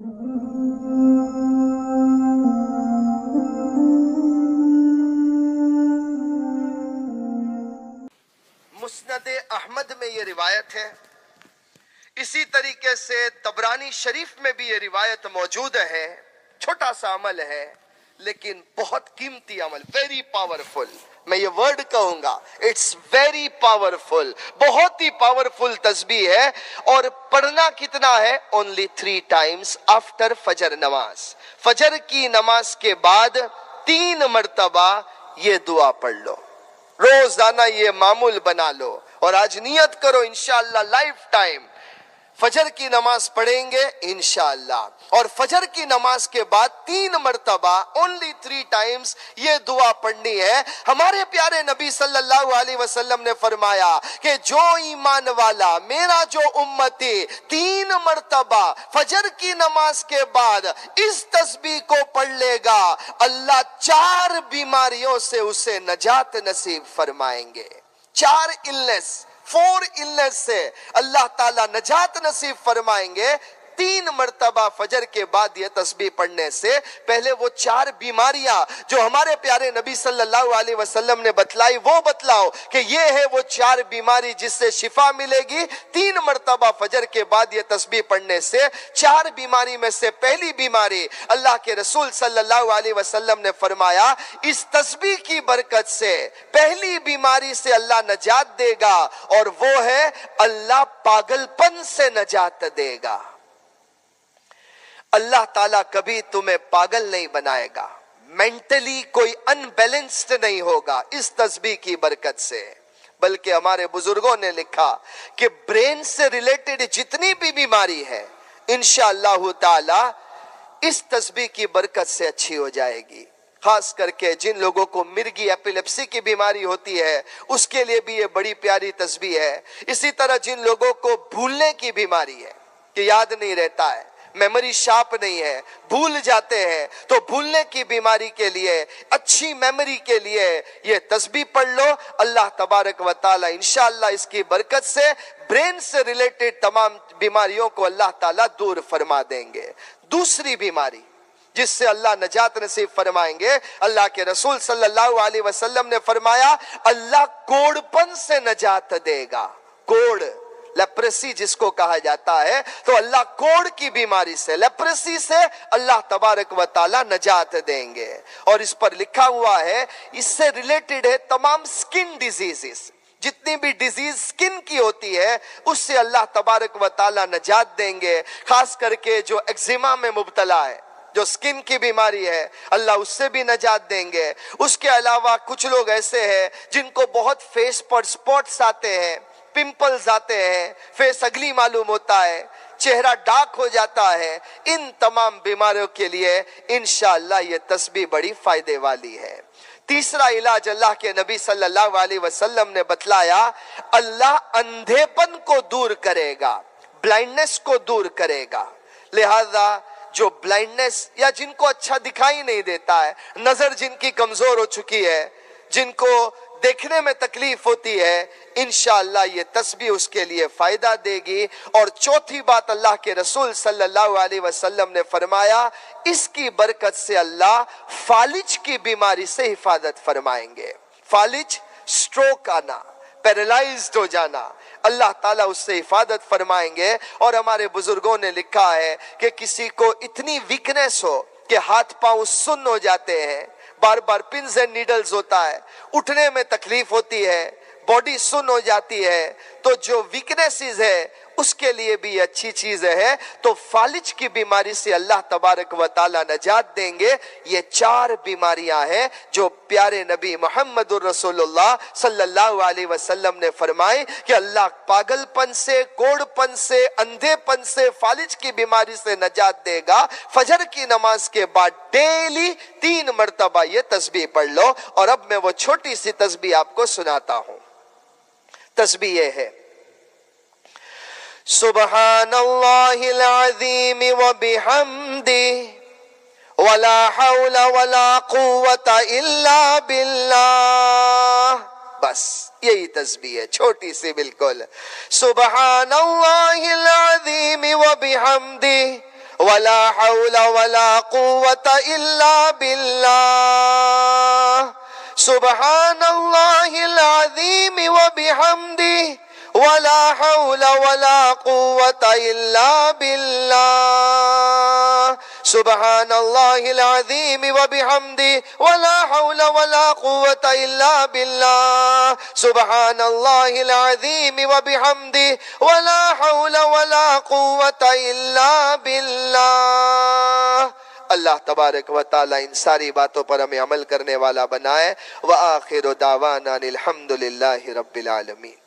مسند احمد میں یہ روایت ہے، اسی طریقے سے طبرانی شریف میں بھی یہ روایت موجود ہے۔ چھوٹا سا عمل ہے لیکن بہت قیمتی عمل، ویری پاورفل، میں یہ ورڈ کہوں گا، اٹس ویری پاورفل، بہت ہی پاورفل تسبیح ہے۔ اور پڑھنا کتنا ہے؟ اونلی 3 ٹائمز آفٹر فجر نماز، فجر کی نماز کے بعد 3 مرتبہ یہ دعا پڑھ لو، روزانہ یہ معمول بنا لو، اور آج نیت کرو انشاءاللہ لائف ٹائم فجر کی نماز پڑھیں گے انشاءاللہ، اور فجر کی نماز کے بعد 3 مرتبہ اونلی 3 ٹائمز یہ دعا پڑھنی ہے۔ ہمارے پیارے نبی صلی اللہ علیہ وسلم نے فرمایا کہ جو ایمان والا، میرا جو امتی 3 مرتبہ فجر کی نماز کے بعد اس تسبیح کو پڑھ لے گا، اللہ 4 بیماریوں سے اسے نجات نصیب فرمائیں گے۔ 4 illness سے اللہ تعالیٰ نجات نصیب فرمائیں گے 3 مرتبہ فجر کے بعد یہ تسبیح پڑھنے سے۔ پہلے وہ 4 بیماریاں جو ہمارے پیارے نبی صلی اللہ علیہ وسلم نے بتلائی وہ بتلاؤ کہ یہ ہے وہ 4 بیماری جس سے شفا ملے گی 3 مرتبہ فجر کے بعد یہ تسبیح پڑھنے سے۔ 4 بیماری میں سے پہلی بیماری، اللہ کے رسول صلی اللہ علیہ وسلم نے فرمایا اس تسبیح کی برکت سے پہلی بیماری سے اللہ نجات دے گا، اور وہ ہے اللہ پاگل پن سے نجات دے گا۔ اللہ تعالیٰ کبھی تمہیں پاگل نہیں بنائے گا، مینٹلی کوئی انبیلنسڈ نہیں ہوگا اس تسبیح کی برکت سے۔ بلکہ ہمارے بزرگوں نے لکھا کہ برین سے ریلیٹڈ جتنی بھی بیماری ہے انشاءاللہ تعالی اس تسبیح کی برکت سے اچھی ہو جائے گی۔ خاص کر کے جن لوگوں کو مرگی ایپیلیپسی کی بیماری ہوتی ہے اس کے لیے بھی یہ بڑی پیاری تسبیح ہے۔ اسی طرح جن لوگوں کو بھولنے کی بیماری ہے کہ یاد نہیں رہتا ہے، میموری شارپ نہیں ہے، بھول جاتے ہیں، تو بھولنے کی بیماری کے لیے، اچھی میموری کے لیے یہ تسبیح پڑھ لو، اللہ تبارک و تعالی انشاءاللہ اس کی برکت سے برین سے ریلیٹڈ تمام بیماریوں کو اللہ تعالیٰ دور فرما دیں گے۔ دوسری بیماری جس سے اللہ نجات نصیب فرمائیں گے، اللہ کے رسول صلی اللہ علیہ وسلم نے فرمایا اللہ کوڑ پن سے نجات دے گا۔ کوڑ، لیپریسی جس کو کہا جاتا ہے، تو اللہ کوڑ کی بیماری سے، لیپریسی سے اللہ تبارک و تعالی نجات دیں گے۔ اور اس پر لکھا ہوا ہے اس سے ریلیٹڈ ہے تمام سکن ڈیزیزز، جتنی بھی ڈیزیز سکن کی ہوتی ہے اس سے اللہ تبارک و تعالی نجات دیں گے۔ خاص کر کے جو ایگزیما میں مبتلا ہے، جو سکن کی بیماری ہے، اللہ اس سے بھی نجات دیں گے۔ اس کے علاوہ کچھ لوگ ایسے ہیں جن کو بہت فیس پر سپاٹس آتے ہیں، پمپلز آتے ہیں، فیس اگلی معلوم ہوتا ہے، چہرہ ڈارک ہو جاتا ہے، ان تمام بیماریوں کے لیے انشاءاللہ یہ تسبیح بڑی فائدے والی ہے۔ تیسرا علاج اللہ کے نبی صلی اللہ علیہ وسلم نے بتلایا، اللہ اندھے پن کو دور کرے گا، بلائنڈنس کو دور کرے گا۔ لہذا جو بلائنڈنس یا جن کو اچھا دکھائی نہیں دیتا ہے، نظر جن کی کمزور ہو چکی ہے، جن کو دیکھنے میں تکلیف ہوتی ہے، انشاءاللہ یہ تسبیح اس کے لیے فائدہ دے گی۔ اور چوتھی بات اللہ کے رسول صلی اللہ علیہ وسلم نے فرمایا اس کی برکت سے اللہ فالج کی بیماری سے حفاظت فرمائیں گے۔ فالج، سٹروک آنا، پیرالائزڈ ہو جانا، اللہ تعالیٰ اس سے حفاظت فرمائیں گے۔ اور ہمارے بزرگوں نے لکھا ہے کہ کسی کو اتنی ویکنیس ہو کہ ہاتھ پاؤں سن ہو جاتے ہیں، بار بار پنز اینڈ نیڈلز ہوتا ہے، اٹھنے میں تکلیف ہوتی ہے، باڈی سن ہو جاتی ہے، تو جو ویکنیسز ہے اس کے لیے بھی اچھی چیز ہے۔ تو فالج کی بیماری سے اللہ تبارک و تعالی نجات دیں گے۔ یہ 4 بیماریاں ہیں جو پیارے نبی محمد الرسول اللہ صلی اللہ علیہ وسلم نے فرمائی کہ اللہ پاگل پن سے، کوڑ پن سے، اندھے پن سے، فالج کی بیماری سے نجات دے گا۔ فجر کی نماز کے بعد ڈیلی 3 مرتبہ یہ تسبیح پڑھ لو۔ اور اب میں وہ چھوٹی سی تسبیح آپ کو سناتا ہوں۔ تسبیح یہ ہے، سبحان اللہ العظیم وبحمدہ ولا حول ولا قوة الا باللہ۔ بس یہی تسبیح ہے، چھوٹی سی بالکل۔ سبحان اللہ العظیم وبحمدہ ولا حول ولا قوة إلا بالله سبحان الله العظيم وبحمده ولا حول ولا قوة إلا بالله سبحان الله العظيم وبحمده ولا حول ولا قوة إلا بالله سبحان الله العظيم وبحمده ولا حول ولا قوة إلا بالله. اللہ تبارک و تعالی ان ساری باتوں پر ہمیں عمل کرنے والا بنائے. وآخر دعوانا الحمد للہ رب العالمین.